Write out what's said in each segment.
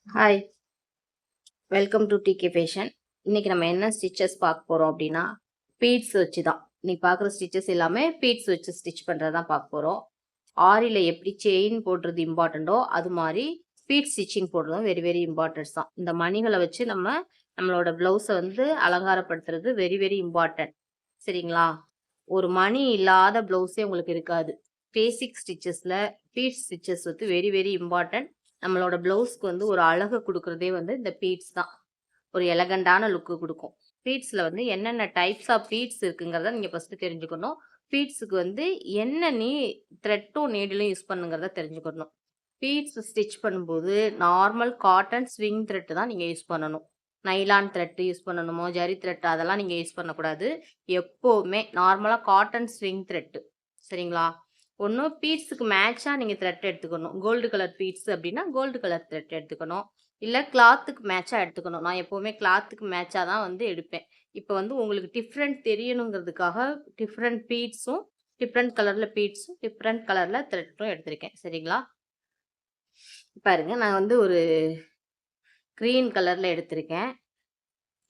Hi, welcome to DK fashion. இன்னைக்கு நம்ம என்ன ஸ்டிச்சஸ் பார்க்க போகிறோம் அப்படின்னா, பீட்ஸ் வச்சு தான். இன்னைக்கு பார்க்குற ஸ்டிச்சஸ் எல்லாமே பீட்ஸ் வச்சு ஸ்டிச் பண்ணுறது தான் பார்க்க போகிறோம். ஆரியில் எப்படி செயின் போடுறது இம்பார்ட்டண்ட்டோ அது மாதிரி பீட் ஸ்டிச்சிங் போடுறதும் வெரி வெரி இம்பார்ட்டன்ஸ் தான். இந்த மணிகளை வச்சு நம்மளோட ப்ளவுஸை வந்து அலங்காரப்படுத்துறது வெரி வெரி இம்பார்ட்டன்ட். சரிங்களா? ஒரு மணி இல்லாத ப்ளவுஸே உங்களுக்கு இருக்காது. பேசிக் ஸ்டிச்சஸில் பீட் ஸ்டிச்சஸ் வந்து வெரி வெரி இம்பார்ட்டன்ட். நம்மளோட ப்ளவுஸ்க்கு வந்து ஒரு அழகு கொடுக்குறதே வந்து இந்த பீட்ஸ் தான். ஒரு எலகண்டான லுக்கு கொடுக்கும். பீட்ஸில் வந்து என்னென்ன டைப்ஸ் ஆஃப் பீட்ஸ் இருக்குங்கிறத நீங்கள் ஃபஸ்ட்டு தெரிஞ்சுக்கணும். பீட்ஸுக்கு வந்து என்ன த்ரெட்டும் நீடிலும் யூஸ் பண்ணுங்கிறத தெரிஞ்சுக்கணும். பீட்ஸ் ஸ்டிச் பண்ணும்போது நார்மல் காட்டன் ஸ்விங் த்ரெட்டு தான் நீங்கள் யூஸ் பண்ணணும். நைலான் த்ரெட்டு யூஸ் பண்ணணுமோ, ஜரி த்ரெட் அதெல்லாம் நீங்கள் யூஸ் பண்ணக்கூடாது. எப்போவுமே நார்மலாக காட்டன் ஸ்விங் த்ரெட்டு. சரிங்களா? ஒன்று பீட்ஸுக்கு மேட்சாக நீங்கள் த்ரெட் எடுத்துக்கணும். கோல்டு கலர் பீட்ஸ் அப்படின்னா கோல்டு கலர் த்ரெட் எடுத்துக்கணும். இல்லை கிளாத்துக்கு மேட்சாக எடுத்துக்கணும். நான் எப்போவுமே கிளாத்துக்கு மேட்சாக தான் வந்து எடுப்பேன். இப்போ வந்து உங்களுக்கு டிஃப்ரெண்ட் தெரியணுங்கிறதுக்காக டிஃப்ரெண்ட் பீட்ஸும் டிஃப்ரெண்ட் கலரில் பீட்ஸும் டிஃப்ரெண்ட் கலரில் த்ரெட்டும் எடுத்திருக்கேன். சரிங்களா? பாருங்க, நான் வந்து ஒரு க்ரீன் கலரில் எடுத்திருக்கேன்.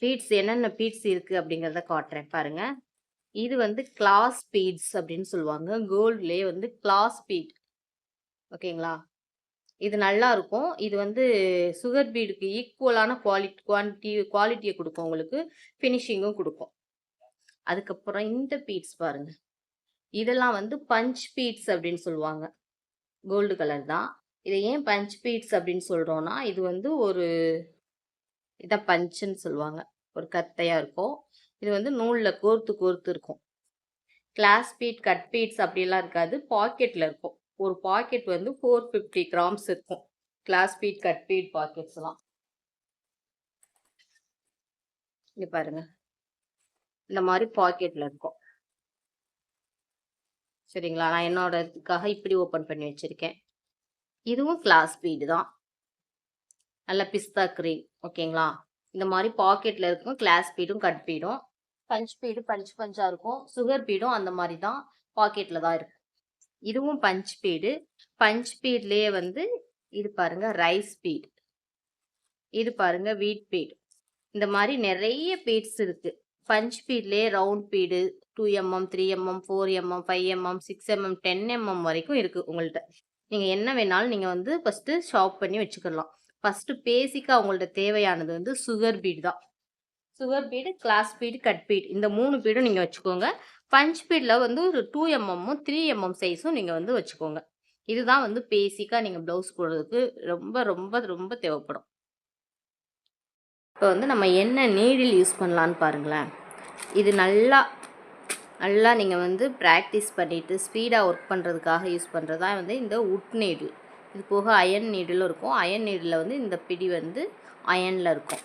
பீட்ஸ் என்னென்ன பீட்ஸ் இருக்குது அப்படிங்கிறத காட்டுறேன் பாருங்க. இது வந்து கிளாஸ் பீட்ஸ் அப்படின்னு சொல்லுவாங்க. கோல்ட்லேயே வந்து கிளாஸ் பீட். ஓகேங்களா? இது நல்லா இருக்கும். இது வந்து சுகர் பீடுக்கு ஈக்குவலான குவாலிட்டியை கொடுக்கும் உங்களுக்கு. ஃபினிஷிங்கும் கொடுக்கும். அதுக்கப்புறம் இந்த பீட்ஸ் பாருங்க. இதெல்லாம் வந்து பஞ்ச் பீட்ஸ் அப்படின்னு சொல்லுவாங்க. கோல்டு கலர் தான். இதை ஏன் பஞ்ச் பீட்ஸ் அப்படின்னு சொல்கிறோன்னா, இது வந்து ஒரு இதான் பஞ்சுன்னு சொல்லுவாங்க. ஒரு கத்தையாக இருக்கும். இது வந்து நூலில் கோர்த்து கோர்த்து இருக்கும். கிளாஸ் பீட், கட் பீட்ஸ் அப்படிலாம் இருக்காது. பாக்கெட்டில் இருக்கும். ஒரு பாக்கெட் வந்து 450 கிராம்ஸ் இருக்கும். கிளாஸ் பீட், கட் பீட் பாக்கெட்ஸ்லாம். இங்கே பாருங்க, இந்த மாதிரி பாக்கெட்டில் இருக்கும். சரிங்களா? நான் என்னோட இதுக்காக இப்படி ஓப்பன் பண்ணி வச்சுருக்கேன். இதுவும் கிளாஸ் பீடு தான். நல்ல பிஸ்தா கிரீன். ஓகேங்களா? இந்த மாதிரி பாக்கெட்டில் இருக்கும். கிளாஸ் பீடும் கட் பீடும். பஞ்ச் பீடு பஞ்சாக இருக்கும். சுகர் பீடும் அந்த மாதிரி தான் பாக்கெட்டில் தான் இருக்கும். இதுவும் பஞ்ச் பீடு. பஞ்ச் பீட்லேயே வந்து இது பாருங்க ரைஸ் பீட், இது பாருங்க வீட் பீட். இந்த மாதிரி நிறைய பீட்ஸ் இருக்கு. Punch பீட்லேயே round bead 2mm, 3mm, 4mm, 5mm, 6mm, 10mm வரைக்கும் இருக்கு உங்கள்கிட்ட. நீங்க என்ன வேணாலும் நீங்க வந்து ஃபர்ஸ்ட் ஷாப் பண்ணி வச்சுக்கலாம். ஃபர்ஸ்ட் பேசிக்கா உங்கள்ட்ட தேவையானது வந்து சுகர் பீட் தான். Sugar bead, glass bead, cut bead இந்த 3 பீடும் நீங்கள் வச்சுக்கோங்க. பஞ்ச் பீடில் வந்து ஒரு 2mm 3mm சைஸும் நீங்கள் வந்து வச்சுக்கோங்க. இதுதான் வந்து பேசிக்காக நீங்கள் ப்ளவுஸ் போடுறதுக்கு ரொம்ப ரொம்ப ரொம்ப தேவைப்படும். இப்போ வந்து நம்ம என்ன நீடில் யூஸ் பண்ணலான்னு பாருங்களேன். இது நல்லா நல்லா நீங்கள் வந்து ப்ராக்டிஸ் பண்ணிவிட்டு ஸ்பீடாக ஒர்க் பண்ணுறதுக்காக யூஸ் பண்ணுறது தான் வந்து இந்த உட் நீடில். இது போக அயன் நீடிலும் இருக்கும். அயன் நீடில் வந்து இந்த பிடி வந்து அயனில் இருக்கும்.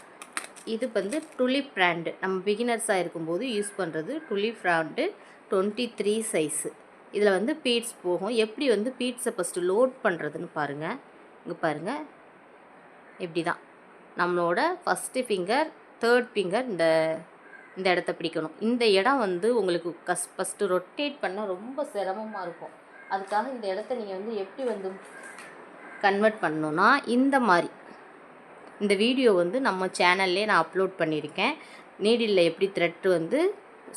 இது வந்து டுலிப் பிராண்டு. நம்ம பிகினர்ஸாக இருக்கும்போது யூஸ் பண்ணுறது டுலிப் பிராண்டு 23 சைஸு. இதில் வந்து பீட்ஸ் போகும். எப்படி வந்து பீட்ஸை ஃபஸ்ட்டு லோட் பண்ணுறதுன்னு பாருங்கள். இங்கே பாருங்கள், இப்படி தான் நம்மளோட ஃபஸ்ட்டு ஃபிங்கர், தேர்ட் ஃபிங்கர் இந்த இந்த இடத்த பிடிக்கணும். இந்த இடம் வந்து உங்களுக்கு ஃபஸ்ட்டு ரொட்டேட் பண்ண ரொம்ப சிரமமாக இருக்கும். அதுக்காக இந்த இடத்த நீங்கள் வந்து எப்படி வந்து கன்வெர்ட் பண்ணணுன்னா, இந்த மாதிரி இந்த வீடியோ வந்து நம்ம சேனல்லே நான் அப்லோட் பண்ணியிருக்கேன். நீடிலில் எப்படி த்ரெட்டு வந்து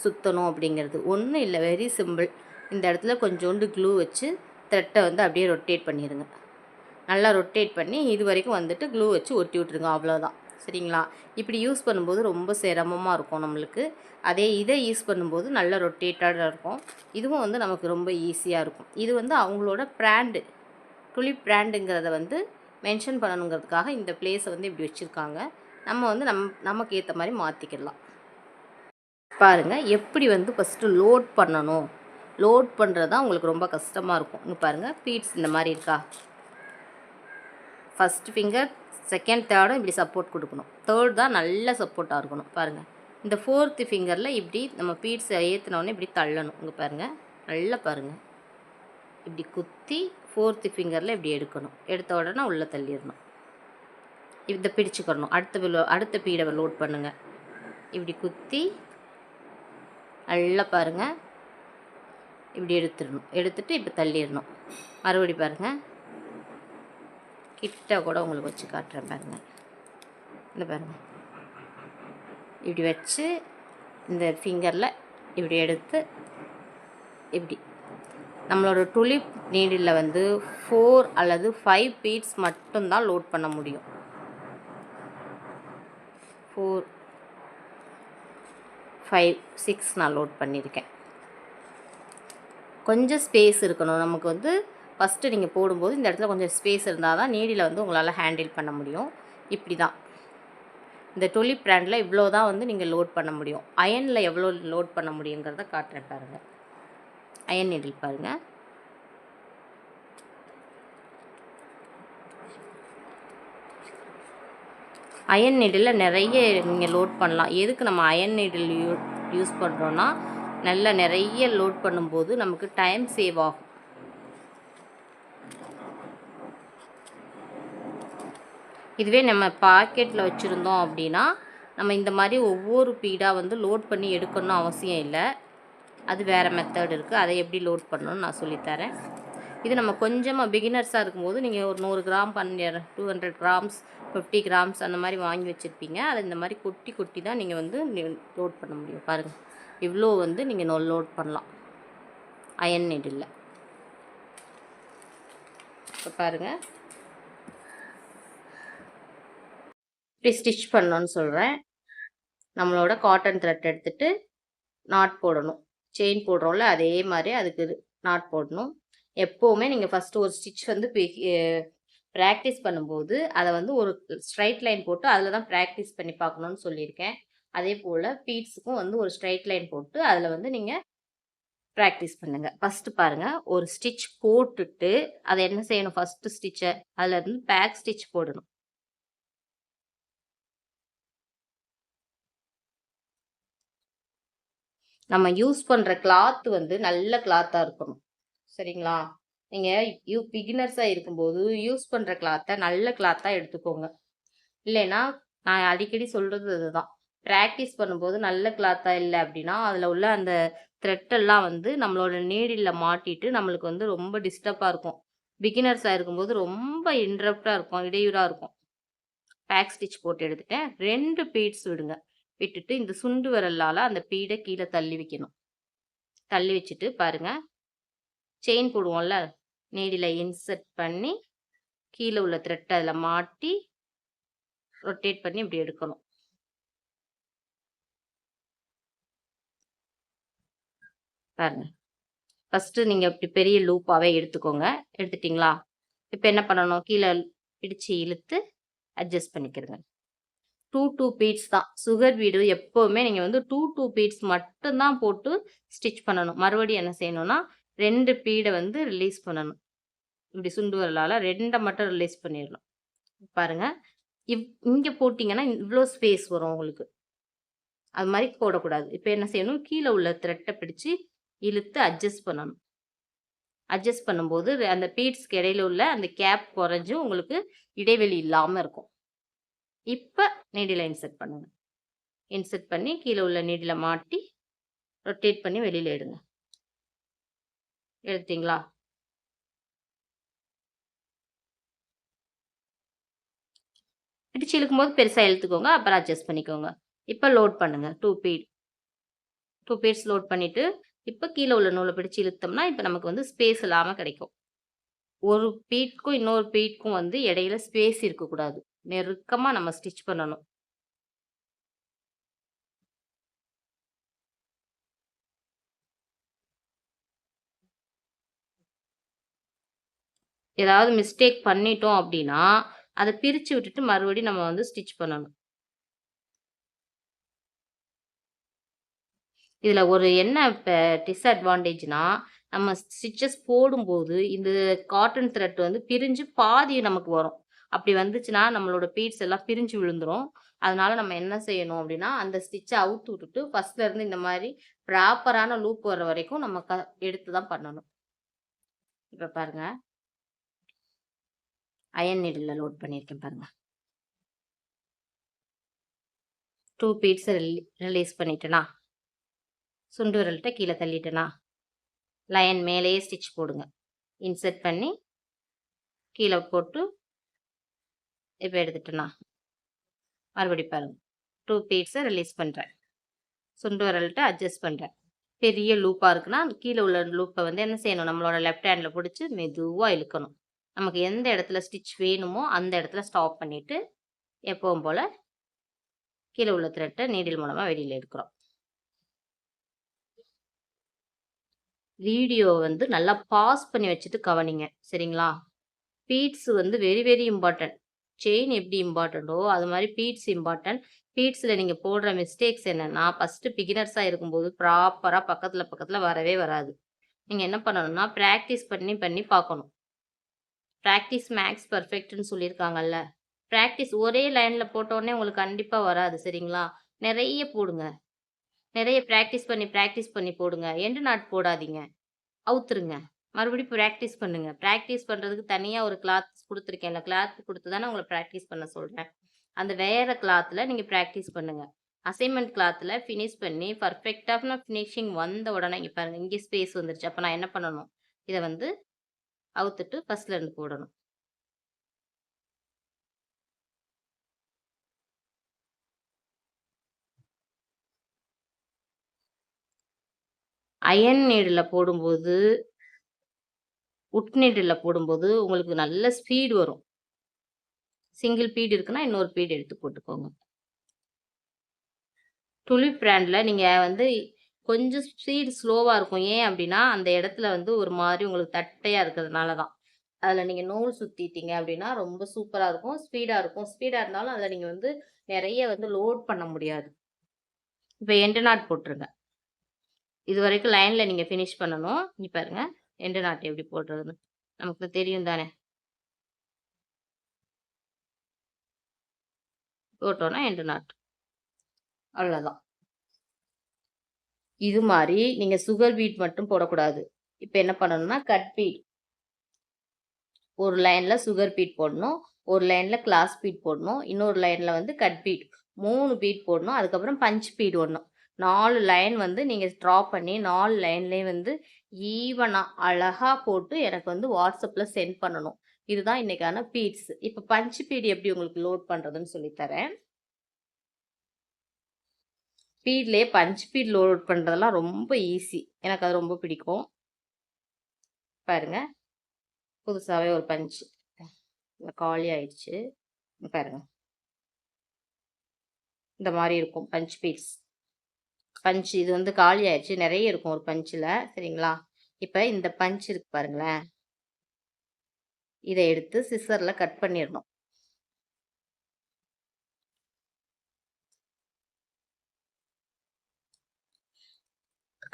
சுற்றணும் அப்படிங்கிறது. ஒன்றும் இல்லை, வெரி சிம்பிள். இந்த இடத்துல கொஞ்சோண்டு க்ளூ வச்சு த்ரெட்டை வந்து அப்படியே ரொட்டேட் பண்ணிடுங்க. நல்லா ரொட்டேட் பண்ணி இது வரைக்கும் வந்துட்டு க்ளூ வச்சு ஒட்டி விட்ருங்க. அவ்வளோதான். சரிங்களா? இப்படி யூஸ் பண்ணும்போது ரொம்ப சிரமமாக இருக்கும் நம்மளுக்கு. அதே இதை யூஸ் பண்ணும்போது நல்ல ரொட்டேட்டடாக இருக்கும். இதுவும் வந்து நமக்கு ரொம்ப ஈஸியாக இருக்கும். இது வந்து அவங்களோட பிராண்டு, டுலிப் பிராண்டுங்கிறத வந்து மென்ஷன் பண்ணணுங்கிறதுக்காக இந்த பிளேஸை வந்து இப்படி வச்சுருக்காங்க. நம்ம வந்து நமக்கு ஏற்ற மாதிரி மாற்றிக்கலாம். பாருங்கள், எப்படி வந்து ஃபஸ்ட்டு லோட் பண்ணணும். லோட் பண்ணுறது தான் உங்களுக்கு ரொம்ப கஷ்டமாக இருக்கும். இங்கே பாருங்கள், பீட்ஸ் இந்த மாதிரி இருக்கா. ஃபஸ்ட்டு ஃபிங்கர், செகண்ட், தேர்டும் இப்படி சப்போர்ட் கொடுக்கணும். தேர்ட் தான் நல்ல சப்போர்ட்டாக இருக்கணும். பாருங்கள், இந்த ஃபோர்த்து ஃபிங்கரில் இப்படி நம்ம பீட்ஸை ஏற்றினோடனே இப்படி தள்ளணும். இங்கே பாருங்கள், நல்லா பாருங்கள், இப்படி குத்தி ஃபோர்த்து ஃபிங்கரில் இப்படி எடுக்கணும். எடுத்த உடனே உள்ளே தள்ளிடணும். இதை பிடிச்சிக்கணும். அடுத்த பீடை லோட் பண்ணுங்கள். இப்படி குத்தி நல்லா பாருங்கள், இப்படி எடுத்துடணும். எடுத்துகிட்டு இப்போ தள்ளிடணும். மறுபடி பாருங்கள், கிட்ட கூட உங்களுக்கு வச்சு காட்டுறேன் பாருங்கள். இந்த பாருங்கள், இப்படி வச்சு இந்த ஃபிங்கரில் இப்படி எடுத்து இப்படி நம்மளோட டுலிப் நீடில் வந்து 4 அல்லது 5 பீட்ஸ் மட்டும்தான் லோட் பண்ண முடியும். 4, 5, 6 நான் லோட் பண்ணியிருக்கேன். கொஞ்சம் ஸ்பேஸ் இருக்கணும் நமக்கு வந்து. ஃபஸ்ட்டு நீங்கள் போடும்போது இந்த இடத்துல கொஞ்சம் ஸ்பேஸ் இருந்தால் தான் நீடில் வந்து உங்களால் ஹேண்டில் பண்ண முடியும். இப்படி தான் இந்த டுலிப் பிராண்டில் இவ்வளோ தான் வந்து நீங்கள் லோட் பண்ண முடியும். அயனில் எவ்வளோ லோட் பண்ண முடியுங்கிறத காட்டுறேன் பாருங்கள். அயன் நீடில் பாருங்கள். அயன் நீடில் நிறைய நீங்கள் லோட் பண்ணலாம். எதுக்கு நம்ம அயன் நீடில் யூஸ் பண்ணுறோன்னா, நல்லா நிறைய லோட் பண்ணும்போது நமக்கு டைம் சேவ் ஆகும். இதுவே நம்ம பாக்கெட்டில் வச்சுருந்தோம் அப்படின்னா, நம்ம இந்த மாதிரி ஒவ்வொரு பீடாக வந்து லோட் பண்ணி எடுக்கணும்னு அவசியம் இல்லை. அது வேறு மெத்தட் இருக்குது. அதை எப்படி லோட் பண்ணணும்னு நான் சொல்லித்தரேன். இது நம்ம கொஞ்சமாக பிகினர்ஸாக இருக்கும்போது நீங்கள் ஒரு 100 கிராம் 200 கிராம்ஸ் 50 கிராம்ஸ் அந்த மாதிரி வாங்கி வச்சுருப்பீங்க. அதை இந்த மாதிரி கொட்டி கொட்டி தான் நீங்கள் வந்து லோட் பண்ண முடியும். பாருங்கள், இவ்வளோ வந்து நீங்கள் லோட் பண்ணலாம் அயன் நீடில். இப்போ பாருங்கள், இப்படி ஸ்டிச் பண்ணணும்னு சொல்கிறேன். நம்மளோட காட்டன் த்ரெட் எடுத்துகிட்டு நாட் போடணும். செயின் போடுறோம்ல, அதே மாதிரி அதுக்கு நாட் போடணும். எப்போவுமே நீங்கள் ஃபஸ்ட்டு ஒரு ஸ்டிச் வந்து ப்ராக்டிஸ் பண்ணும்போது அதை வந்து ஒரு ஸ்ட்ரைட் லைன் போட்டு அதில் தான் ப்ராக்டிஸ் பண்ணி பார்க்கணுன்னு சொல்லியிருக்கேன். அதே போல் பீட்ஸுக்கும் வந்து ஒரு ஸ்ட்ரைட் லைன் போட்டு அதில் வந்து நீங்கள் ப்ராக்டிஸ் பண்ணுங்கள். ஃபஸ்ட்டு பாருங்கள், ஒரு ஸ்டிச் போட்டுட்டு அதை என்ன செய்யணும், ஃபஸ்ட்டு ஸ்டிச்சை அதில் இருந்து பேக் ஸ்டிச் போடணும். நம்ம யூஸ் பண்ணுற கிளாத் வந்து நல்ல கிளாத்தாக இருக்கணும். சரிங்களா? நீங்கள் பிகினர்ஸாக இருக்கும்போது யூஸ் பண்ணுற கிளாத்தை நல்ல கிளாத்தாக எடுத்துக்கோங்க. இல்லைன்னா நான் அடிக்கடி சொல்கிறது இதுதான். ப்ராக்டிஸ் பண்ணும்போது நல்ல கிளாத்தாக இல்லை அப்படின்னா அதில் உள்ள அந்த த்ரெட்டெல்லாம் வந்து நம்மளோட நீடில் மாட்டிட்டு நம்மளுக்கு வந்து ரொம்ப டிஸ்டர்பாக இருக்கும். பிகினர்ஸாக இருக்கும்போது ரொம்ப இன்ட்ரப்டாக இருக்கும், இடையூறாக இருக்கும். பேக் ஸ்டிச் போட்டு எடுத்துட்டேன். 2 பீட்ஸ் விடுங்க. விட்டுட்டு இந்த சுண்டு விரலால் அந்த பீடை கீழே தள்ளி வைக்கணும். தள்ளி வச்சுட்டு பாருங்கள், செயின் போடுவோம்ல, நீடில் இன்சர்ட் பண்ணி கீழே உள்ள த்ரெட்டை அதில் மாட்டி ரொட்டேட் பண்ணி இப்படி எடுக்கணும். பாருங்க, ஃபஸ்ட்டு நீங்கள் இப்படி பெரிய லூப்பாகவே எடுத்துக்கோங்க. எடுத்துட்டிங்களா? இப்போ என்ன பண்ணணும், கீழே பிடிச்சி இழுத்து அட்ஜஸ்ட் பண்ணிக்கிறங்க. 2 பீட்ஸ் தான். சுகர் பீடு எப்போவுமே நீங்கள் வந்து 2 பீட்ஸ் மட்டும்தான் போட்டு ஸ்டிச் பண்ணணும். மறுபடியும் என்ன செய்யணும்னா 2 பீடை வந்து ரிலீஸ் பண்ணணும். இப்படி சுண்டு வரலால் 2 மட்டும் ரிலீஸ் பண்ணிடணும். பாருங்கள், இங்கே போட்டிங்கன்னா இவ்வளோ ஸ்பேஸ் வரும் உங்களுக்கு. அது மாதிரி போடக்கூடாது. இப்போ என்ன செய்யணும், கீழே உள்ள த்ரெட்டை பிடிச்சி இழுத்து அட்ஜஸ்ட் பண்ணணும். அட்ஜஸ்ட் பண்ணும்போது அந்த பீட்ஸ்க்கு இடையில உள்ள அந்த கேப் குறைஞ்சு உங்களுக்கு இடைவெளி இல்லாமல் இருக்கும். இப்போ நீடில் இன்சர்ட் பண்ணுங்க. இன்சர்ட் பண்ணி கீழே உள்ள நீடில் மாட்டி ரொட்டேட் பண்ணி வெளியில் எடுங்க. எடுத்தீங்களா? பிடிச்சி இழுக்கும்போது பெருசாக இழுத்துக்கோங்க, அப்புறம் அட்ஜஸ்ட் பண்ணிக்கோங்க. இப்போ லோட் பண்ணுங்க. 2 பீட்ஸ் லோட் பண்ணிவிட்டு இப்போ கீழே உள்ள நூலை பிடிச்சி இழுத்தோம்னா இப்போ நமக்கு வந்து ஸ்பேஸ் இல்லாமல் கிடைக்கும். ஒரு பீட்க்கும் இன்னொரு பீட்க்கும் வந்து இடையில ஸ்பேஸ் இருக்கக்கூடாது. நெருக்கமாக நம்ம ஸ்டிச் பண்ணணும். ஏதாவது மிஸ்டேக் பண்ணிட்டோம் அப்படின்னா அதை பிரித்து விட்டுட்டு மறுபடியும் நம்ம வந்து ஸ்டிச் பண்ணணும். இதில் ஒரு என்ன இப்போ டிஸ்அட்வான்டேஜ்னா, நம்ம ஸ்டிச்சஸ் போடும்போது இந்த காட்டன் த்ரெட் வந்து பிரிஞ்சு பாதி நமக்கு வரும். அப்படி வந்துச்சுன்னா நம்மளோட பீட்ஸ் எல்லாம் பிரிஞ்சு விழுந்துரும். அதனால நம்ம என்ன செய்யணும் அப்படின்னா, அந்த ஸ்டிச்சை அவுத்து விட்டுட்டு ஃபஸ்ட்லேருந்து இந்த மாதிரி ப்ராப்பரான லூப் வர வரைக்கும் நம்ம எடுத்து தான் பண்ணணும். இப்போ பாருங்க, அயன் நீடில் லோட் பண்ணியிருக்கேன் பாருங்க. 2 பீட்ஸை ரிலீஸ் பண்ணிட்டேனா, சுண்டு விரல்கிட்ட கீழே தள்ளிட்டேனா, லைன் மேலேயே ஸ்டிச் போடுங்க. இன்சர்ட் பண்ணி கீழே போட்டு இப்போ எடுத்துட்டேன்னா மறுபடியும் பாருங்க 2 பீட்ஸை ரிலீஸ் பண்ணுறேன். சுண்டு விரல்கிட்ட அட்ஜஸ்ட் பண்ணுறேன். பெரிய லூப்பாக இருக்குன்னா கீழே உள்ள லூப்பை வந்து என்ன செய்யணும், நம்மளோட லெஃப்ட் ஹேண்டில் பிடிச்சி மெதுவாக இழுக்கணும். நமக்கு எந்த இடத்துல ஸ்டிச் வேணுமோ அந்த இடத்துல ஸ்டாப் பண்ணிவிட்டு எப்பவும் போல் கீழே உள்ள த்ரெட்டை நீடில் மூலமாக வெளியில் எடுக்கிறோம். வீடியோ வந்து நல்லா பாஸ் பண்ணி வச்சுட்டு கவனிங்க, சரிங்களா? பீட்ஸ் வந்து வெரி வெரி இம்பார்ட்டன்ட். செயின் எப்படி இம்பார்ட்டண்ட்டோ அது மாதிரி பீட்ஸ் இம்பார்ட்டன்ட். பீட்ஸில் நீங்கள் போடுற மிஸ்டேக்ஸ் என்னென்னா, ஃபஸ்ட்டு பிகினர்ஸாக இருக்கும்போது ப்ராப்பராக பக்கத்தில் வரவே வராது. நீங்கள் என்ன பண்ணணும்னா ப்ராக்டிஸ் பண்ணி பண்ணி பார்க்கணும். ப்ராக்டிஸ் மேக்ஸ் பர்ஃபெக்ட்னு சொல்லியிருக்காங்கல்ல. ப்ராக்டிஸ் ஒரே லைனில் போட்டோடனே உங்களுக்கு கண்டிப்பாக வராது, சரிங்களா? நிறைய போடுங்க. நிறைய ப்ராக்டிஸ் பண்ணி போடுங்க. எண்டு நாட் போடாதீங்க. அவுத்துருங்க. மறுபடியும் ப்ராக்டிஸ் பண்ணுங்க. ப்ராக்டிஸ் பண்ணுறதுக்கு தனியாக ஒரு கிளாத் கொடுத்துருக்கேன்ல. கிளாத் கொடுத்து தானே உங்களை ப்ராக்டிஸ் பண்ண சொல்கிறேன். அந்த வேறு கிளாத்தில் நீங்கள் ப்ராக்டிஸ் பண்ணுங்க. அசைன்மெண்ட் கிளாத்தில் ஃபினிஷ் பண்ணி பர்ஃபெக்டான ஃபினிஷிங் வந்த உடனே இங்கே பாருங்கள், இங்கே ஸ்பேஸ் வந்துருச்சு. அப்போ நான் என்ன பண்ணணும், இதை வந்து அவுத்துட்டு ஃபஸ்ட்லேருந்து போடணும். அயன் நீடில் போடும்போது உட் நீடில் போடும்போது உங்களுக்கு நல்ல ஸ்பீடு வரும். சிங்கிள் பீடு இருக்குன்னா இன்னொரு பீடு எடுத்து போட்டுக்கோங்க. துலிப் பிராண்டில் நீங்கள் வந்து கொஞ்சம் ஸ்பீடு ஸ்லோவாக இருக்கும். ஏன் அப்படின்னா அந்த இடத்துல வந்து ஒரு மாதிரி உங்களுக்கு தட்டையாக இருக்கிறதுனால தான். அதில் நீங்கள் நூல் சுற்றிட்டீங்க அப்படின்னா ரொம்ப சூப்பராக இருக்கும், ஸ்பீடாக இருக்கும். ஸ்பீடாக இருந்தாலும் அதில் நீங்கள் வந்து நிறைய வந்து லோட் பண்ண முடியாது. இப்போ எண்டு நாட் போட்டுருங்க. இது வரைக்கும் லைனில் நீங்கள் ஃபினிஷ் பண்ணணும். இங்கே பாருங்கள் எண்டு நாட் எப்படி போடுறதுன்னு நமக்கு தெரியும் தானே. போட்டோன்னா எண்டு நாட், அவ்வளோதான். இது மாதிரி நீங்கள் சுகர் பீட் மட்டும் போடக்கூடாது. இப்போ என்ன பண்ணணும்னா கட் பீட், ஒரு லைனில் சுகர் பீட் போடணும், ஒரு லைனில் கிளாஸ் பீட் போடணும், இன்னொரு லைனில் வந்து கட் பீட், 3 பீட் போடணும். அதுக்கப்புறம் பஞ்ச் பீட் ஒன்று. 4 லைன் வந்து நீங்கள் ட்ரா பண்ணி 4 லைன்லேயே வந்து ஈவனாக அழகாக போட்டு எனக்கு வந்து வாட்ஸ்அப்பில் சென்ட் பண்ணணும். இதுதான் இன்றைக்கான பீட்ஸ். இப்போ பஞ்ச் பீட் எப்படி உங்களுக்கு லோட் பண்ணுறதுன்னு சொல்லித்தரேன். ஸ்பீட்லேயே பஞ்ச் ஸ்பீட் லோட் பண்ணுறதெல்லாம் ரொம்ப ஈஸி. எனக்கு அது ரொம்ப பிடிக்கும். பாருங்கள், புதுசாகவே ஒரு பஞ்சு காலி ஆயிடுச்சு. பாருங்கள், இந்த மாதிரி இருக்கும் பஞ்ச் பீட்ஸ். பஞ்ச் இது வந்து காலி ஆயிடுச்சு, நிறைய இருக்கும் ஒரு பஞ்சில், சரிங்களா? இப்போ இந்த பஞ்ச் இருக்கு பாருங்களேன், இதை எடுத்து சிசரில் கட் பண்ணிடணும்.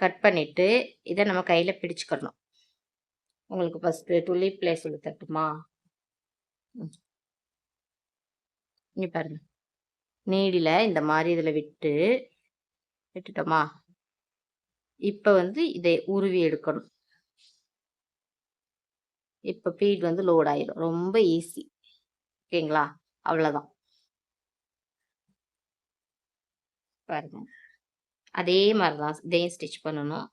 கட் பண்ணிவிட்டு இதை நம்ம கையில் பிடிச்சிக்கணும். உங்களுக்கு ஃபஸ்ட்டு துலிப் பிளே சொல்லி தட்டுமா? இங்கே பாருங்கள், நீடில் இந்த மாதிரி இதில் விட்டுட்டோமா? இப்போ வந்து இதை உருவி எடுக்கணும். இப்போ பீட் வந்து லோட் ஆயிடும். ரொம்ப ஈஸி, ஓகேங்களா? அவ்வளோதான். பாருங்க, அதே மாதிரி தான் இதையும் ஸ்டிச் பண்ணணும்.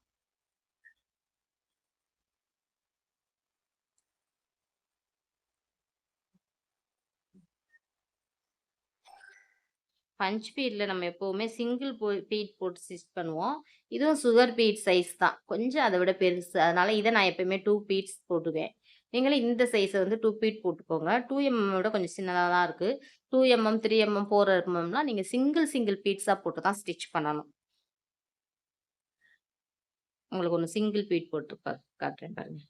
பஞ்ச் பீடில் நம்ம எப்போவுமே சிங்கிள் பீட் போட்டு ஸ்டிச் பண்ணுவோம். இதுவும் சுகர் பீட் சைஸ் தான், கொஞ்சம் அதை விட பெருசு. அதனால் இதை நான் எப்போயுமே 2 பீட்ஸ் போட்டுவேன். நீங்களும் இந்த சைஸை வந்து 2 பீட் போட்டுக்கோங்க. 2mm விட கொஞ்சம் சின்னதாக தான் இருக்குது. 2mm 3mm 4mmலாம் நீங்கள் சிங்கிள் பீட்ஸாக போட்டு தான் ஸ்டிச் பண்ணணும். உங்களுக்கு ஒன்று சிங்கிள் பீட் போட்டு காட்டுறேன் பாருங்கள்.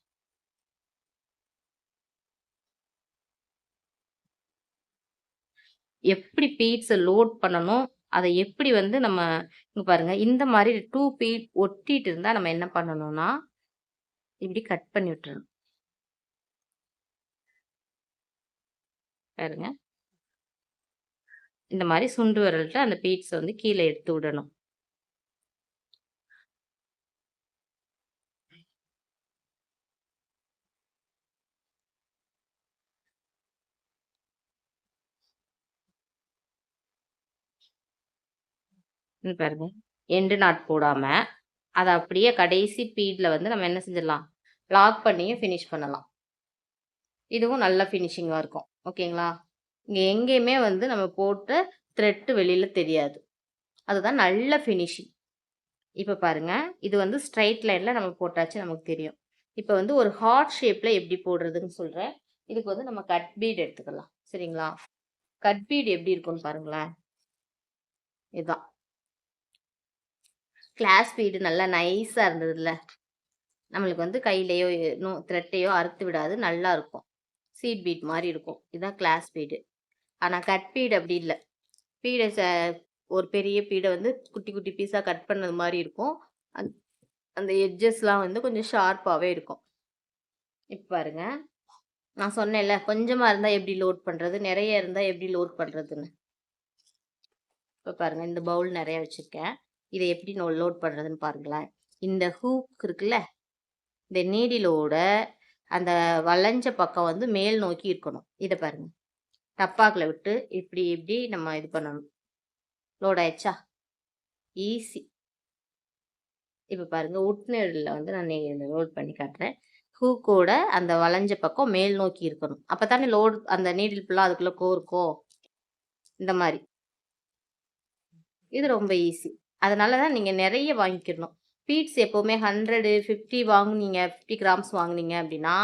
எப்படி பீட்ஸை லோட் பண்ணணும், அதை எப்படி வந்து நம்ம இங்கே பாருங்கள், இந்த மாதிரி 2 பீட் ஒட்டிட்டு இருந்தால் நம்ம என்ன பண்ணணும்னா இப்படி கட் பண்ணி விட்டுறணும். பாருங்க, இந்த மாதிரி சுண்டு விரல்கிட்ட அந்த பீட்ஸை வந்து கீழே எடுத்து விடணும். பாருங்க, எண்டு நாட் போடாம அதை அப்படியே கடைசி பீட்ல வந்து நம்ம என்ன செஞ்சிடலாம், லாக் பண்ணியும் ஃபினிஷ் பண்ணலாம். இதுவும் நல்ல ஃபினிஷிங்காக இருக்கும், ஓகேங்களா? இங்க எங்கேயுமே வந்து நம்ம போட்ட த்ரெட் வெளியில தெரியாது. அதுதான் நல்ல ஃபினிஷிங். இப்ப பாருங்க, இது வந்து ஸ்ட்ரெய்ட் லைன்ல நம்ம போட்டாச்சு நமக்கு தெரியும். இப்ப வந்து ஒரு ஹார்ட் ஷேப்ல எப்படி போடுறதுன்னு சொல்றேன். இதுக்கு வந்து நம்ம கட் பீட் எடுத்துக்கலாம். சரிங்களா? கட் பீட் எப்படி இருக்கும்னு பாருங்களேன். இதுதான். கிளாஸ் பீடு நல்லா நைஸா இருந்ததுல்ல. நம்மளுக்கு வந்து கையிலயோ த்ரெட்டையோ அறுத்து விடாது. நல்லா இருக்கும். சீட் பீட் மாரி இருக்கும். இதான் கிளாஸ் பீடு. ஆனா கட் பீடு அப்படி இல்ல. பீட ஒரு பெரிய பீட வந்து குட்டி குட்டி பீஸா கட் பண்ணது மாரி இருக்கும். அந் அந்த எட்ஜஸ்லாம் வந்து கொஞ்சம் ஷார்ப்பாவே இருக்கும். இப்ப பாருங்க. நான் சொன்னேன்ல, கொஞ்சமா இருந்தா எப்படி லோட் பண்றது? நெறைய இருந்தா எப்படி லோட் பண்றதுன்னு. இப்ப பாருங்க, இந்த பவுல் நெறைய வச்சிருக்கேன். இத எப்படி லோட் பண்றதுன்னு பாருங்களேன். இந்த ஹூக் இருக்குல்ல, இந்த நீடிலோட அந்த வளைஞ்ச பக்கம் வந்து மேல் நோக்கி இருக்கணும். இத பாருங்க. டப்பாக்குள்ள விட்டு இப்படி இப்படி நம்ம இது பண்ணணும். லோட் ஆயிடுச்சா? ஈஸி. இப்ப பாருங்க, உட் நீடில்ல வந்து நான் லோட் பண்ணி காட்டுறேன். ஹூக்கோட அந்த வளைஞ்ச பக்கம் மேல் நோக்கி இருக்கணும். அப்பதானே அந்த நீடில் ஃபுல்லா அதுக்குள்ள கோர்க்கும். இந்த மாரி. இது ரொம்ப ஈஸி. அதனால தான் நீங்க நெறைய வாங்கிக்கணும். பீட்ஸ் எப்பவுமே 100, 50 வாங்குனீங்க, 50 கிராம்ஸ் வாங்குனீங்க அப்டின்னா,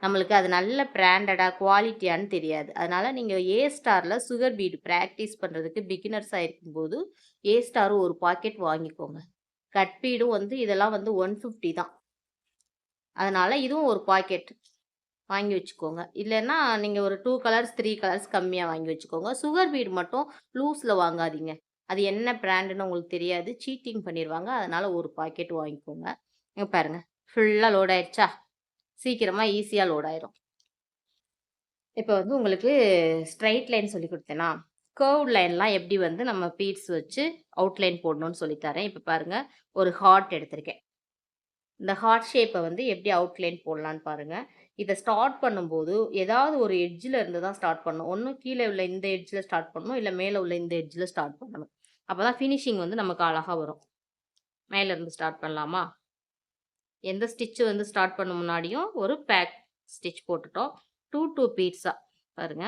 நம்மளுக்கு அது நல்ல பிராண்டடா, குவாலிட்டியான்னு தெரியாது. அதனால நீங்க ஏ ஸ்டார்ல சுகர் பீட் பிராக்டிஸ் பண்றதுக்கு பிகினர்ஸா இருக்கும்போது, ஏ ஸ்டார் ஒரு பாக்கெட் வாங்கிக்கோங்க. கட் பீடும் வந்து இதெல்லாம் வந்து 150 தான். அதனால இதுவும் ஒரு பாக்கெட் வாங்கி வச்சுக்கோங்க. இல்லன்னா நீங்க ஒரு 2 கலர்ஸ், 3 கலர்ஸ் கம்மியா வாங்கி வச்சுக்கோங்க. சுகர் பீட் மட்டும் லூஸ்ல வாங்காதீங்க. அது என்ன பிராண்டுன்னு உங்களுக்கு தெரியாது. சீட்டிங் பண்ணிருவாங்க. அதனால ஒரு பாக்கெட் வாங்கிக்கோங்க. இங்க பாருங்க. ஃபுல்லா லோட் ஆயிடுச்சா? சீக்கிரமா ஈஸியா லோட் ஆயிரும். இப்ப வந்து உங்களுக்கு ஸ்ட்ரெய்ட் லைன் சொல்லிக் குடுத்தேனா? கர்வ்ட் லைன்லாம் எப்படி வந்து நம்ம பீட்ஸ் வச்சு அவுட்லைன் போடணும்னு சொல்லி தரேன். இப்ப பாருங்க. ஒரு ஹார்ட் எடுத்திருக்கேன். இந்த ஹார்ட் ஷேப்ப வந்து எப்படி அவுட்லைன் போடலான்னு பாருங்க. இத ஸ்டார்ட் பண்ணும்போது, ஏதாவது ஒரு எட்ஜ்ல இருந்து தான் ஸ்டார்ட் பண்ணணும். ஒண்ணு கீழ உள்ள இந்த எட்ஜ்ல ஸ்டார்ட் பண்ணணும். இல்ல மேல உள்ள இந்த எட்ஜ்ல ஸ்டார்ட் பண்ணணும். அப்பதான் ஃபினிஷிங் வந்து நமக்கு அழகா வரும். மேல இருந்து ஸ்டார்ட் பண்ணலாமா? எந்த ஸ்டிட்ச் வந்து ஸ்டார்ட் பண்ண முன்னாடியும் ஒரு பேக் ஸ்டிட்ச் போட்டுட்டோம். 2 பீட்ஸா பாருங்க.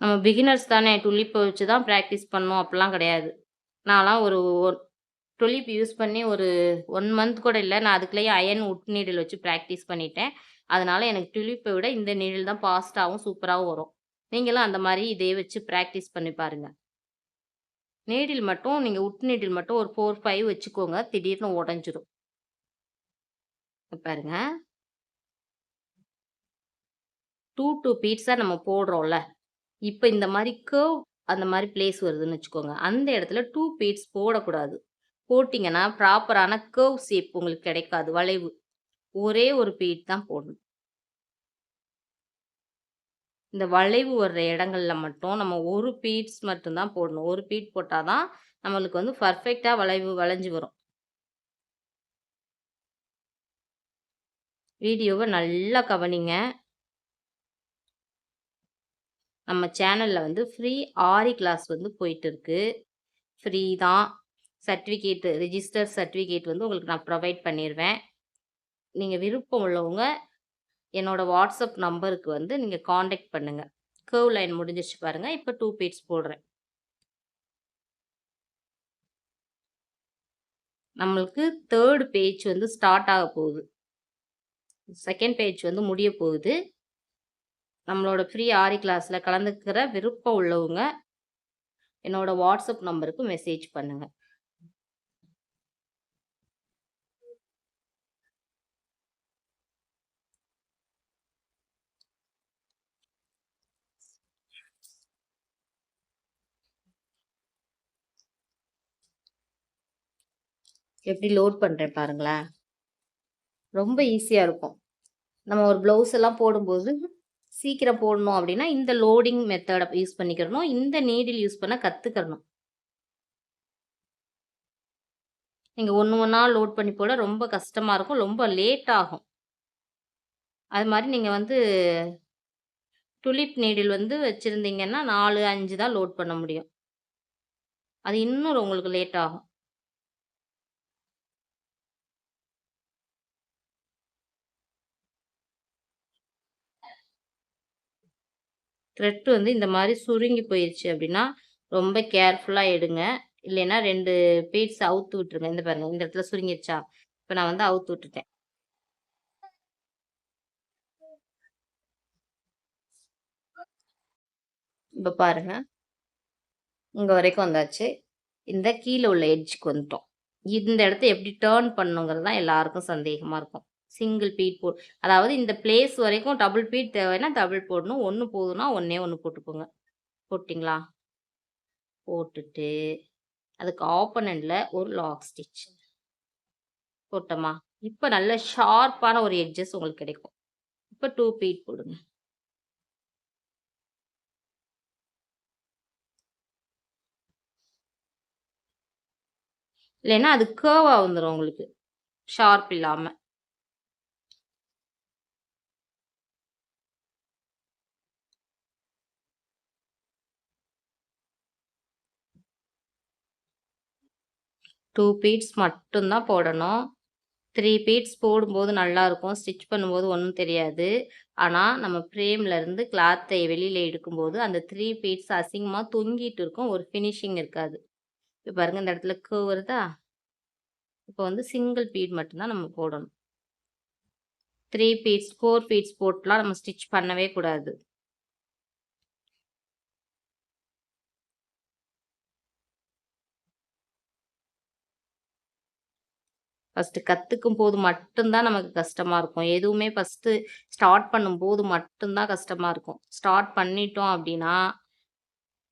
நம்ம பிகினர்ஸ் தானே டுலிப் வச்சு தான் பிராக்டிஸ் பண்ணணும் அப்படிலாம் கிடையாது. நான்லாம் ஒரு டுலிப் யூஸ் பண்ணி ஒரு 1 மந்த் கூட இல்ல. நான் அதுக்குள்ளேயே அயர்ன் உட் நீடில் வச்சு பிராக்டிஸ் பண்ணிட்டேன். அதனால எனக்கு டுலிப்பை விட இந்த நீடில் தான் ஃபாஸ்ட்டாவும், சூப்பராவும் வரும். நீங்களும் அந்த மாரி இதே வச்சு பிராக்டிஸ் பண்ணி பாருங்க. நீடில் மட்டும் நீங்க உட் நீடில் மட்டும் ஒரு 4, 5 வச்சுக்கோங்க. திடீர்னு உடைஞ்சிரும். பாருங்க. 2 பீட்ஸா நம்ம போடுறோம்ல. இப்ப இந்த மாரி கர்வ் அந்த மாரி பிளேஸ் வருதுன்னு வச்சுக்கோங்க. அந்த இடத்துல 2 பீட்ஸ் போடக்கூடாது. போட்டீங்கன்னா, ப்ராப்பரான கர்வ் ஷேப் உங்களுக்கு கிடைக்காது. வளைவு. ஒரே ஒரு பீட் தான் போடணும். இந்த வளைவு வர்ற இடங்கள்ல மட்டும் நம்ம ஒரு பீட்ஸ் மட்டும் தான் போடணும். ஒரு பீட் போட்டா தான் நம்மளுக்கு வந்து பெர்ஃபெக்ட்டா வளைஞ்சு வரும். வீடியோவ நல்லா கவனிங்க. நம்ம சேனல்ல வந்து ஃப்ரீ ஆரி கிளாஸ் வந்து போயிட்டு இருக்கு. ஃப்ரீ தான். ரிஜிஸ்டர் சர்டிஃபிகேட் வந்து உங்களுக்கு நான் ப்ரொவைட் பண்ணிருவேன். நீங்க விருப்பம் உள்ளவங்க என்னோட வாட்ஸ்அப் நம்பருக்கு வந்து நீங்க கான்டாக்ட் பண்ணுங்க. கர்வ் லைன் முடிஞ்சிருச்சு பாருங்க. இப்ப 2 பீட்ஸ் போடுறேன். நம்மளுக்கு 3 பேஜ் வந்து ஸ்டார்ட் ஆக போகுது. 2ண்ட் பேஜ் வந்து முடிய போகுது. நம்மளோட ஃப்ரீ ஆரி கிளாஸ்ல கலந்துக்கிற விருப்பம் உள்ளவங்க என்னோட வாட்ஸ்அப் நம்பருக்கு மெசேஜ் பண்ணுங்க. எப்படி லோட் பண்றேன் பாருங்களேன். ரொம்ப ஈஸியா இருக்கும். நம்ம ஒரு ப்ளவுஸ் எல்லாம் போடும்போது சீக்கிரம் போடணும் அப்படின்னா இந்த லோடிங் மெத்தட யூஸ் பண்ணிக்கிறணும். இந்த நீடில் யூஸ் பண்ண கத்துக்கிறணும். நீங்க ஒண்ணு ஒண்ணா லோட் பண்ணி போட ரொம்ப கஷ்டமா இருக்கும். ரொம்ப லேட் ஆகும். அது மாரி நீங்க வந்து டுலிப் நீடில் வந்து வச்சிருந்தீங்கன்னா 4, 5 தான் லோட் பண்ண முடியும். அது இன்னும் உங்களுக்கு லேட் ஆகும். த்ரெட் வந்து இந்த மாதிரி சுருங்கி போயிருச்சு அப்படின்னா ரொம்ப கேர்ஃபுல்லாக எடுங்க. இல்லைன்னா 2 பீட்ஸ் அவுத்து விட்டுருங்க. இந்த பாருங்க இந்த இடத்துல சுருங்கிருச்சா? இப்போ நான் வந்து அவுத்து விட்டுட்டேன். இப்போ பாருங்க இங்க வரைக்கும் வந்தாச்சு. இந்த கீழ உள்ள எட்ஜ்க்கு வந்துட்டோம். இந்த இடத்த எப்படி டர்ன் பண்ணணுங்கிறது தான் எல்லாருக்கும் சந்தேகமா இருக்கும். சிங்கிள் பீட் அதாவது இந்த பிளேஸ் வரைக்கும் டபுள் பீட் தேவைன்னா டபுள் போடணும். 1 போதும்னா 1 போட்டுக்கோங்க. போட்டீங்களா? போட்டுட்டு அதுக்கு ஆப்போனன்ட்ல ஒரு லாக் ஸ்டிச் போட்டோமா? இப்ப நல்ல ஷார்ப்பான ஒரு எட்ஜஸ் உங்களுக்கு கிடைக்கும். இப்ப 2 பீட் போடுங்க. இல்லைன்னா அது கர்வா வந்துரும் உங்களுக்கு. ஷார்ப் இல்லாம. 2 பீட்ஸ் மட்டும் தான் போடணும். 3 பீட்ஸ் போடும்போது நல்லாருக்கும். ஸ்டிச் பண்ணும்போது ஒண்ணும் தெரியாது. ஆனா, நம்ம ஃப்ரேம்லருந்து கிளாத்தை வெளியில எடுக்கும்போது, அந்த 3 பீட்ஸ் அசிங்கமா தொங்கிட்டு இருக்கும். ஒரு ஃபினிஷிங் இருக்காது. இப்ப பாருங்க இந்த இடத்துல கர்வ் வருதா? இப்ப வந்து சிங்கிள் பீட் மட்டும் தான் நம்ம போடணும். 3 பீட்ஸ், 4 பீட்ஸ் போட்டுலாம் நம்ம ஸ்டிச் பண்ணவே கூடாது. ஃபர்ஸ்ட்டு கத்துக்கும்போது மட்டும் தான் நமக்கு கஷ்டமா இருக்கும். எதுவுமே ஃபர்ஸ்ட்டு ஸ்டார்ட் பண்ணும்போது மட்டும் தான் கஷ்டமா இருக்கும். ஸ்டார்ட் பண்ணிட்டோம் அப்டின்னா,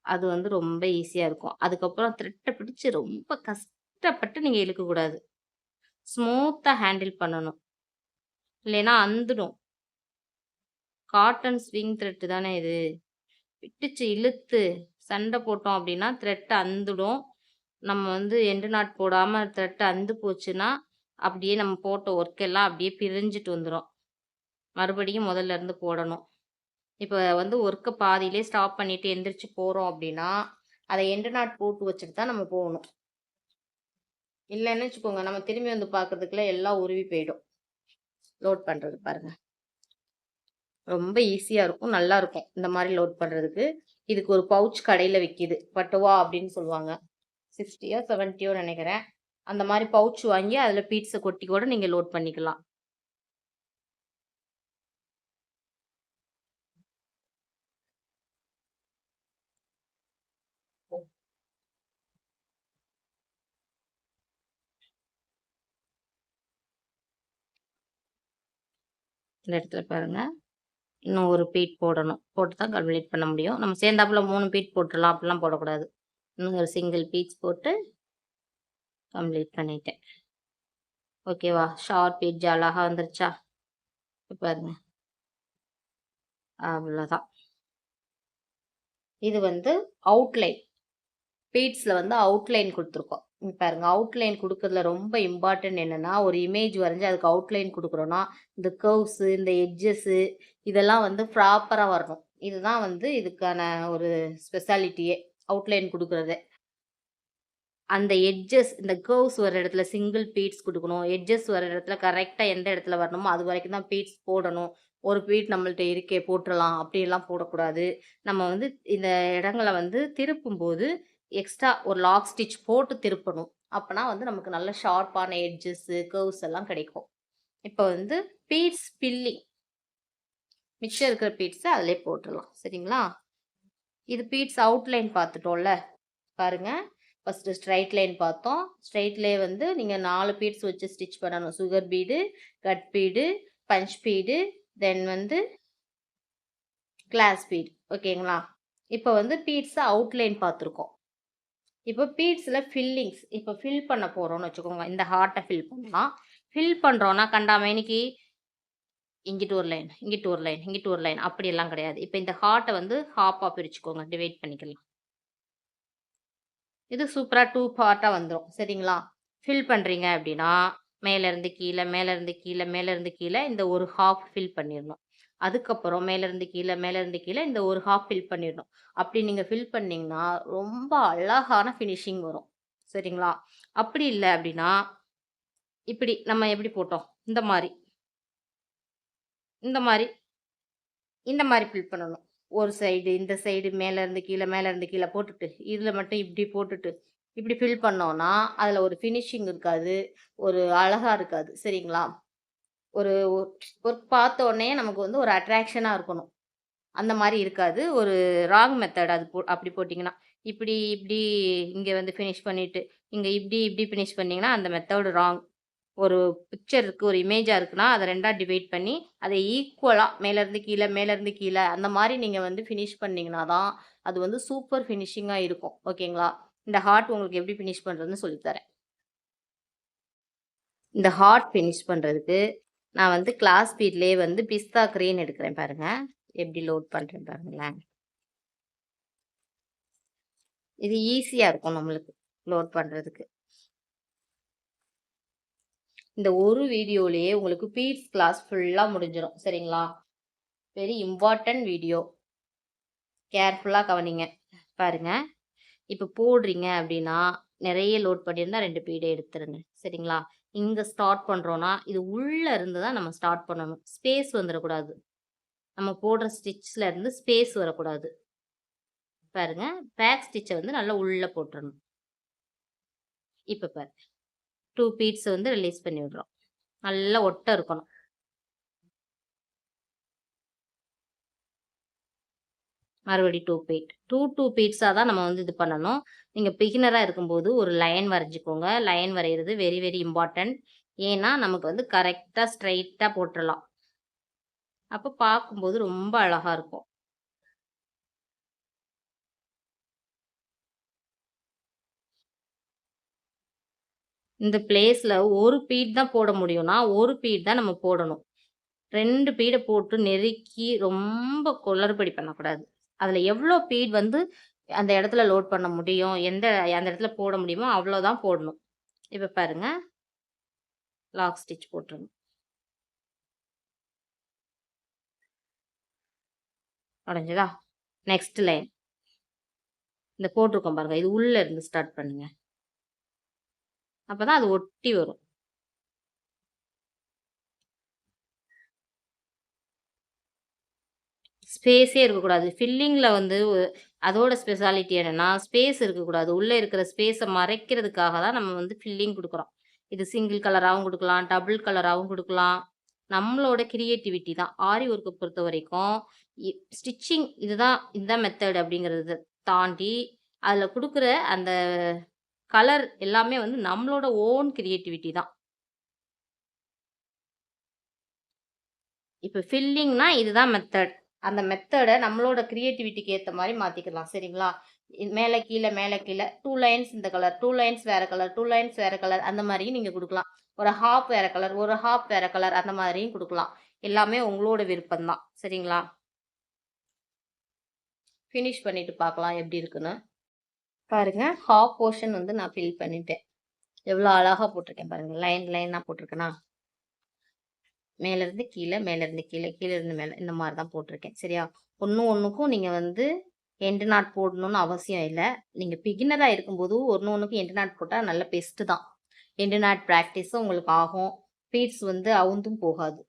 அது வந்து ரொம்ப ஈஸியா இருக்கும். அதுக்கப்புறம் த்ரெட்ட பிடிச்சு ரொம்ப கஷ்டப்பட்டு நீங்க இழுக்கக்கூடாது. ஸ்மூத்தா ஹேண்டில் பண்ணணும். இல்லைன்னா அந்துடும். காட்டன் ஸ்விங் த்ரெட் தானே இது. பிடிச்சு இழுத்து சண்டை போட்டோம் அப்டின்னா, த்ரெட் அந்துடும். நம்ம வந்து எண்டு நாட் போடாம த்ரெட் அந்து போச்சுன்னா, அப்படியே நம்ம போட்ட ஒர்க் எல்லாம் அப்படியே பிரிஞ்சுட்டு வந்துரும். மறுபடியும் முதல்ல இருந்து போடணும். இப்ப வந்து ஒர்க்க பாதியிலே ஸ்டாப் பண்ணிட்டு எந்திரிச்சு போறோம் அப்படின்னா, அத எண்டு நாட் போட்டு வச்சுட்டு தான் நம்ம போகணும். இல்லன்னு வச்சுக்கோங்க, நம்ம திரும்பி வந்து பார்க்கறதுக்குள்ள எல்லாம் உருவி போயிடும். லோட் பண்றது பாருங்க. ரொம்ப ஈஸியா இருக்கும். நல்லா இருக்கும். இந்த மாரி லோட் பண்றதுக்கு. இதுக்கு ஒரு பவுச் கடையில விக்கிது. பட்டுவா அப்படின்னு சொல்லுவாங்க. 60யோ 70யோ நெனைக்கிறேன். அந்த மாரி பவுச் வாங்கி அதில பீட்ஸ கொட்டி கூட நீங்க லோட் பண்ணிக்கலாம். இந்த இடத்துல பாருங்க. இன்னும் ஒரு பீட் போடணும். போட்டு தான் கம்ப்ளீட் பண்ண முடியும். நம்ம சேர்ந்தாப்புல 3 பீட் போட்டுறலாம். அப்படிலாம் போடக்கூடாது. இன்னும் ஒரு சிங்கிள் பீட்ஸ் போட்டு கம்ப்ளீட் பண்ணிட்டேன். ஓகேவா? ஷார்ப் எட்ஜ் அழகா வந்துருச்சா? இப்ப பாருங்க. அவ்வளோதான். இது வந்து அவுட்லைன். பீட்ஸ்ல வந்து அவுட்லைன் குடுத்துருக்கோம். இங்க பாருங்க. அவுட்லைன் குடுக்கறதுல ரொம்ப இம்பார்ட்டன்ட் என்னன்னா, ஒரு இமேஜ் வரைஞ்சு அதுக்கு அவுட்லைன் குடுக்குறோம்னா, இந்த கர்வ்ஸு, இந்த எட்ஜஸு இதெல்லாம் வந்து ப்ராப்பரா வரணும். இதுதான் வந்து இதுக்கான ஒரு ஸ்பெஷாலிட்டியே. அவுட்லைன் குடுக்குறதே. அந்த எட்ஜஸ் இந்த கர்வ்ஸ் வர இடத்துல சிங்கிள் பீட்ஸ் குடுக்கணும். எட்ஜஸ் வர இடத்துல கரெக்ட்டா எந்த இடத்துல வரணுமோ, அது வரைக்கும் தான் பீட்ஸ் போடணும். ஒரு பீட் நம்மள்ட்ட இருக்கே போட்டுறலாம். அப்படியெல்லாம் போடக்கூடாது. நம்ம வந்து இந்த இடங்கள வந்து திருப்பும்போது, எக்ஸ்ட்ரா ஒரு லாக் ஸ்டிச் போட்டு திருப்பணும். அப்பனா வந்து நமக்கு நல்ல ஷார்ப்பான எட்ஜஸு, கர்வ்ஸ் எல்லாம் கிடைக்கும். இப்ப வந்து பீட்ஸ் ஃபில்லிங். மிச்சம் இருக்கிற பீட்ஸ அதிலயே போட்டுறலாம். சரிங்களா? இது பீட்ஸ் அவுட்லைன் பார்த்துட்டோம்ல. பாருங்க. ஃபர்ஸ்ட்டு ஸ்ட்ரைட் லைன் பார்த்தோம். ஸ்ட்ரெயிட்லயே வந்து நீங்க 4 பீட்ஸ் வச்சு ஸ்டிச் பண்ணணும். Sugar bead, cut bead, punch bead, then வந்து கிளாஸ் பீடு. ஓகேங்களா? இப்ப வந்து பீட்ஸ அவுட்லைன் பார்த்துருக்கோம். இப்ப பீட்ஸ்ல ஃபில்லிங்ஸ். இப்ப ஃபில் பண்ண போறோம்னு வச்சுக்கோங்க. இந்த ஹார்ட்ட ஃபில் பண்ணலாம். ஃபில் பண்றோம்னா கண்டாமேனிக்கு இங்கிட்டு ஒரு லைன், இங்கிட்டு ஒரு லைன், இங்கிட்டு ஒரு லைன் அப்படியெல்லாம் கிடையாது. இப்ப இந்த ஹார்ட்ட வந்து ஹாஃபா பிரிச்சுக்கோங்க. டிவைட் பண்ணிக்கலாம். இது சூப்பரா 2 பார்ட்டா வந்துரும். சரிங்களா? ஃபில் பண்றீங்க அப்டின்னா, மேலருந்து கீழ, மேலருந்து கீழ, மேலருந்து கீழ இந்த ஒரு ஹாஃப் ஃபில் பண்ணிறணும். அதுக்கப்புறம் மேலருந்து கீழ, மேலருந்து கீழ இந்த ஒரு ஹாஃப் ஃபில் பண்ணிறணும். அப்டி நீங்க ஃபில் பண்ணீங்கன்னா, ரொம்ப அழகான ஃபினிஷிங் வரும். சரிங்களா? அப்படி இல்ல அப்டின்னா, இப்பிடி நம்ம எப்படி போட்டோம்? இந்த மாரி, இந்த மாரி, இந்த மாரி ஃபில் பண்ணணும். ஒரு சைடு, இந்த சைடு மேல இருந்து கீழ, மேல இருந்து கீழ போட்டுட்டு, இதுல மட்டும் இப்படி போட்டுட்டு, இப்படி ஃபில் பண்ணோம்னா, அதுல ஒரு ஃபினிஷிங் இருக்காது. ஒரு அழகா இருக்காது. சரிங்களா? ஒரு ஒரு பார்த்தோனே நமக்கு வந்து ஒரு அட்ராக்ஷனா இருக்கணும். அந்த மாரி இருக்காது. ஒரு ராங் மெத்தட் அது அப்படி போட்டீங்கன்னா. இப்படி இப்படி இங்க வந்து ஃபினிஷ் பண்ணிட்டு, இங்க இப்படி இப்படி ஃபினிஷ் பண்ணீங்கன்னா, அந்த மெத்தட் ராங். ஒரு பிக்சர் இருக்கு, ஒரு இமேஜா இருக்குன்னா, அத 2ஆ டிவைட் பண்ணி, அத ஈக்குவலா மேலருந்து கீழ, மேலருந்து கீழ அந்த மாரி நீங்க வந்து ஃபினிஷ் பண்ணீங்கன்னா தான், அது வந்து சூப்பர் ஃபினிஷிங்கா இருக்கும். ஓகேங்களா? இந்த ஹார்ட் உங்களுக்கு எப்படி ஃபினிஷ் பண்றதுன்னு சொல்லி தரேன். இந்த ஹார்ட் ஃபினிஷ் பண்றதுக்கு, நான் வந்து கிளாஸ் ஸ்பீட்லயே வந்து பிஸ்தா கிரேன் எடுக்கிறேன் பாருங்க. எப்படி லோட் பண்றேன் பாருங்களேன். இது ஈஸியா இருக்கும் நம்மளுக்கு லோட் பண்றதுக்கு. இந்த ஒரு வீடியோலயே உங்களுக்கு பீட்ஸ் கிளாஸ் ஃபுல்லா முடிஞ்சிரும். சரிங்களா? Very important video. கேர்ஃபுல்லா கவனிங்க. பாருங்க. இப்ப போடுறீங்க அப்படின்னா, நெறைய லோட் பண்ணியிருந்தா 2 பீட எடுத்துருங்க. சரிங்களா? இங்க ஸ்டார்ட் பண்றோம்னா, இது உள்ள இருந்து தான் நம்ம ஸ்டார்ட் பண்ணணும். ஸ்பேஸ் வந்துரக்கூடாது. நம்ம போடுற ஸ்டிச்ல இருந்து ஸ்பேஸ் வரக்கூடாது. பாருங்க. பேக் ஸ்டிச்ச வந்து நல்லா உள்ள போட்டுறணும். இப்ப பாருங்க. 2 பீட்ஸ் வந்து ரிலீஸ் பண்ணி விடுறோம். நல்லா ஒட்ட இருக்கணும். மறுபடியும் 2 பீட். 2 பீட்ஸா தான் நம்ம வந்து இது பண்ணணும். நீங்க பிகினரா இருக்கும்போது ஒரு லைன் வரைஞ்சுக்கோங்க. லைன் வரையிறது வெரி, வெரி இம்பார்ட்டன்ட். ஏன்னா, நமக்கு வந்து கரெக்ட்டா ஸ்ட்ரெயிட்டா போட்டுறலாம். அப்ப பார்க்கும்போது ரொம்ப அழகா இருக்கும். இந்த பிளேஸ்ல 1 பீட் தான் போட முடியும்னா, 1 பீட் தான் நம்ம போடணும். 2 பீட போட்டு நெருக்கி ரொம்ப குளறுபடி பண்ணக்கூடாது. அதுல எவ்ளோ பீட் வந்து அந்த இடத்துல லோட் பண்ண முடியும், அந்த இடத்துல போட முடியுமோ அவ்ளோ தான் போடணும். இப்ப பாருங்க, லாக் ஸ்டிச் போட்டுறணும். உடைஞ்சதா? Next line. இந்த போட்டிருக்கோம் பாருங்க. இது உள்ள இருந்து ஸ்டார்ட் பண்ணுங்க. அப்பதான் அது ஒட்டி வரும். ஸ்பேஸே இருக்கக்கூடாது. ஃபில்லிங்ல வந்து அதோட ஸ்பெஷாலிட்டி என்னன்னா, ஸ்பேஸ் இருக்கக்கூடாது. உள்ள இருக்கிற ஸ்பேஸ மறைக்கிறதுக்காக தான் நம்ம வந்து ஃபில்லிங் குடுக்குறோம். இது சிங்கிள் கலராவும் குடுக்கலாம், டபுள் கலராவும் குடுக்கலாம். நம்மளோட கிரியேட்டிவிட்டி தான். ஆரி ஒர்க்க பொறுத்தவரைக்கும், இ ஸ்டிச்சிங் இதுதான் மெத்தட் அப்படிங்கிறத தாண்டி, அதுல குடுக்குற அந்த கலர் எல்லாமே வந்து நம்மளோட ஓன் கிரியேட்டிவிட்டி தான். இப்ப ஃபில்லிங்னா இதுதான் மெத்தட். அந்த மெத்தட நம்மளோட கிரியேட்டிவிட்டிக்கு ஏத்த மாரி மாத்திக்கலாம். சரிங்களா? மேல கீழ, மேல கீழ 2 லைன்ஸ் இந்த கலர், 2 லைன்ஸ் வேற கலர், 2 லைன்ஸ் வேற கலர் அந்த மாரியும் நீங்க குடுக்கலாம். ஒரு ஹாஃப் வேற கலர், ஒரு ஹாஃப் வேற கலர் அந்த மாதிரியும் குடுக்கலாம். எல்லாமே உங்களோட விருப்பம் தான். சரிங்களா? ஃபினிஷ் பண்ணிட்டு பார்க்கலாம் எப்படி இருக்குன்னு. பாருங்க, ஹாஃப் போர்ஷன் வந்து நான் ஃபில் பண்ணிட்டேன். எவ்வளோ அழகா போட்டிருக்கேன் பாருங்க. லைன் லைனா போட்டிருக்கேனா? மேலேருந்து கீழ, மேலேருந்து கீழ, கீழேருந்து மேல இந்த மாரி தான் போட்டிருக்கேன். சரியா? ஒண்ணுக்கும் நீங்க வந்து எண்டு நாட் போடணும்னு அவசியம் இல்ல. நீங்க பிகினரா இருக்கும்போது ஒண்ணுக்கும் எண்டு நாட் போட்டா நல்ல பெஸ்ட்டு தான். எண்டு நாட் பிராக்டிஸும் உங்களுக்கு ஆகும். பீட்ஸ் வந்து அவுந்தும் போகாது.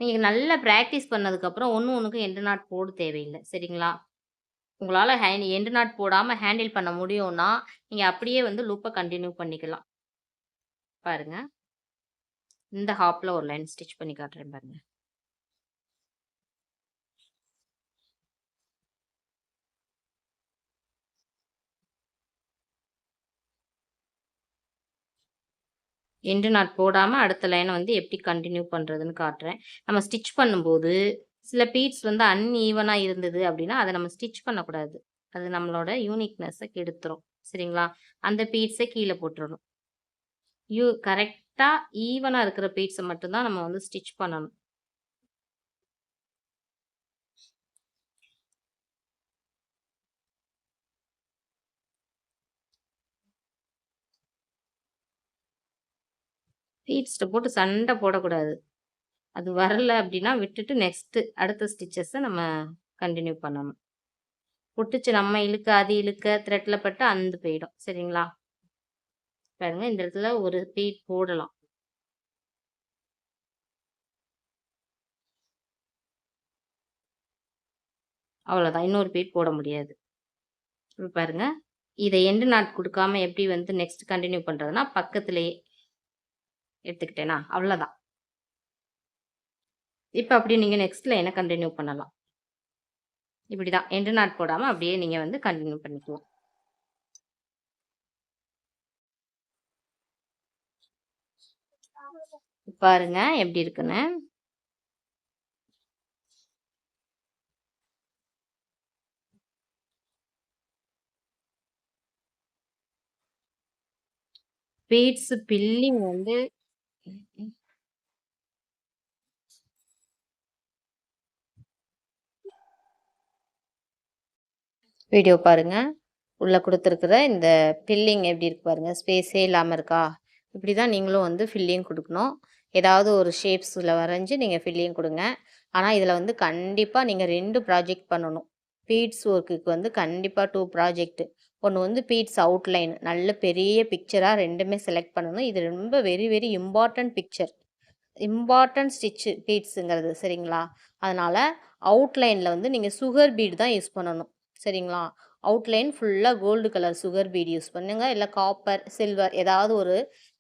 நீங்க நல்லா பிராக்டிஸ் பண்ணதுக்கப்புறம் ஒண்ணுக்கும் எண்டு நாட் போட தேவையில்ல. சரிங்களா? உங்களால எண்டு நாட் போடாம ஹேண்டில் பண்ண முடியும்னா, நீங்க அப்படியே வந்து லூப்ப கன்டின்யூ பண்ணிக்கலாம். பாருங்க. இந்த ஹாப்ல ஒரு லைன் ஸ்டிச் பண்ணி காட்டுறேன் பாருங்க. எண்டு நாட் போடாம அடுத்த லைன வந்து எப்படி கன்டின்யூ பண்றதுன்னு காட்டுறேன். நம்ம ஸ்டிச் பண்ணும்போது, சில பீட்ஸ் வந்து அன்ஈவனா இருந்தது அப்படின்னா, அத நம்ம ஸ்டிச் பண்ணக்கூடாது. அது நம்மளோட யூனிக்னெஸ்ஸ கெடுத்துரும். சரிங்களா? அந்த பீட்ஸ கீழ போட்டுறணும். கரெக்ட்டா ஈவனா இருக்கிற பீட்ஸ மட்டும் தான் நம்ம வந்து ஸ்டிச் பண்ணணும். பீட்ஸ்ட்ட போட்டு சண்ட போடக்கூடாது. அது வரல அப்படின்னா விட்டுட்டு அடுத்த ஸ்டிச்சஸ நம்ம கன்டின்யூ பண்ணணும். புட்டுச்சு நம்ம இழுக்க, அது இழுக்க த்ரெட்ல பட்டு அந்து போயிடும். சரிங்களா? பாருங்க இந்த இடத்துல ஒரு பீட் போடலாம். அவ்வளோதான். இன்னொரு பீட் போட முடியாது. இப்ப பாருங்க. இத எண்டு நாட் குடுக்காம எப்படி வந்து நெக்ஸ்ட் கன்டின்யூ பண்றதுன்னா, பக்கத்திலேயே எடுத்துக்கிட்டேனா, அவ்வளோதான். இப்ப அப்படியே நீங்க நெக்ஸ்ட் லைன கன்டின்யூ பண்ணலாம். இப்படிதான் எண்டு நாட் போடாம அப்படியே நீங்க வந்து கன்டின்யூ பண்ணிக்கலாம். பாருங்க எப்படி இருக்குன்னு. பீட்ஸ் பில்லிங் வந்து வீடியோ பாருங்க. உள்ள குடுத்துருக்கிற இந்த ஃபில்லிங் எப்படி இருக்கு பாருங்க. ஸ்பேஸே இல்லாம இருக்கா? இப்படி தான் நீங்களும் வந்து ஃபில்லிங் குடுக்கணும். ஏதாவது ஒரு ஷேப்ஸில வரைஞ்சு நீங்க ஃபில்லிங் குடுங்க. ஆனா, இதில வந்து கண்டிப்பா நீங்க 2 ப்ராஜெக்ட் பண்ணணும். பீட்ஸ் ஒர்க்குக்கு வந்து கண்டிப்பா 2 ப்ராஜெக்ட். ஒண்ணு வந்து பீட்ஸ் அவுட்லைன் நல்ல பெரிய பிக்சரா 2மே செலக்ட் பண்ணணும். இது ரொம்ப very very important picture. Important stitch பீட்ஸுங்கிறது சரிங்களா? அதனால அவுட்லைன்ல வந்து நீங்க சுகர் பீட் தான் யூஸ் பண்ணணும். சரிங்களா? அவுட்லைன் ஃபுல்லா gold colour sugar bead use பண்ணுங்க. இல்ல காப்பர், சில்வர் ஏதாவது ஒரு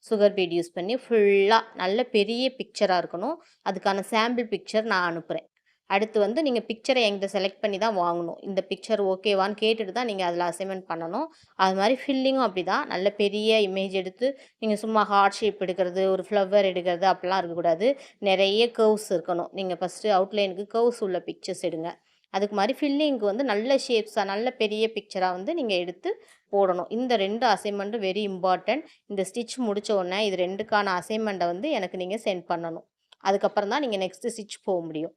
சுகர் பீட் யூஸ் பண்ணி ஃபுல்லா நல்ல பெரிய பிக்சரா இருக்கணும். அதுக்கான சாம்பிள் பிக்சர் நான் அனுப்புறேன். அடுத்து வந்து நீங்க பிக்சர என்கிட்ட செலக்ட் பண்ணி தான் வாங்கணும். இந்த பிக்சர் ஓகேவான்னு கேட்டுட்டு தான் நீங்க அதில அசைன்மென்ட் பண்ணணும். அது மாரி ஃபில்லிங்கும் அப்படிதான். நல்ல பெரிய இமேஜ் எடுத்து நீங்க சும்மா ஹார்ட் ஷேப் எடுக்கிறது, ஒரு ஃப்ளவர் எடுக்கிறது அப்படிலாம் இருக்கக்கூடாது. நெறைய கர்வ்ஸ் இருக்கணும். நீங்க ஃபர்ஸ்ட்டு அவுட்லைனுக்கு கர்வ்ஸ் உள்ள பிக்சர்ஸ் எடுங்க. அதுக்கு மாரி ஃபில்லிங்க்கு வந்து நல்ல ஷேப்ஸா, நல்ல பெரிய பிக்சரா வந்து நீங்க எடுத்து போடணும். இந்த 2 அசைன்மென்ட்டும் வெரி இம்பார்ட்டன்ட். இந்த ஸ்டிட்ச் முடிச்ச உடனே இது 2க்கான அசைன்மென்ட்ட வந்து எனக்கு நீங்க சென்ட் பண்ணணும். அதுக்கப்புறம் தான் நீங்க நெக்ஸ்ட் ஸ்டிட்ச் போ முடியும்.